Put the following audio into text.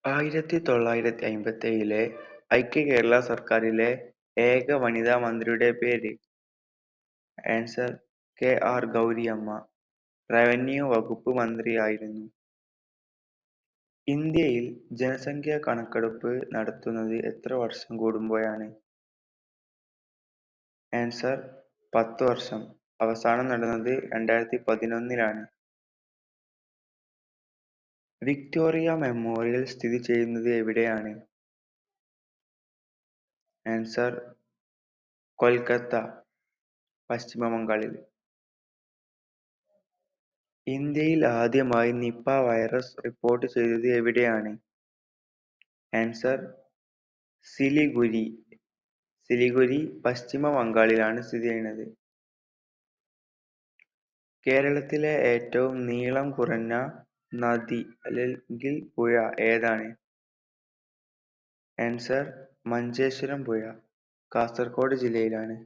1957-ലെ ഐക്യകേരള സർക്കാരിലെ ഏക വനിതാ മന്ത്രിയുടെ പേര്. Answer K. R. Gouriamma. Revenue വകുപ്പ് മന്ത്രിയായിരുന്നു. ഇന്ത്യയിൽ ജനസംഖ്യാ കണക്കെടുപ്പ് നടത്തുന്നത് എത്ര വർഷം കൂടുമ്പോഴാണ്? ആൻസർ 10 വർഷം. അവസാനം നടന്നത് 2011-ലാണ്. വിക്ടോറിയ മെമ്മോറിയൽ സ്ഥിതി ചെയ്യുന്നത് എവിടെയാണ്? ആൻസർ കൊൽക്കത്ത, പശ്ചിമ ബംഗാളിൽ. ഇന്ത്യയിൽ ആദ്യമായി നിപ വൈറസ് റിപ്പോർട്ട് ചെയ്തത് എവിടെയാണ്? ആൻസർ സിലിഗുരി, പശ്ചിമ ബംഗാളിലാണ് സ്ഥിതി ചെയ്യുന്നത്. കേരളത്തിലെ ഏറ്റവും നീളം കുറഞ്ഞ നദി അല്ലെങ്കിൽ പുഴ ഏതാണ്? ആൻസർ മഞ്ചേശ്വരം പുഴ, കാസർഗോഡ് ജില്ലയിലാണ്.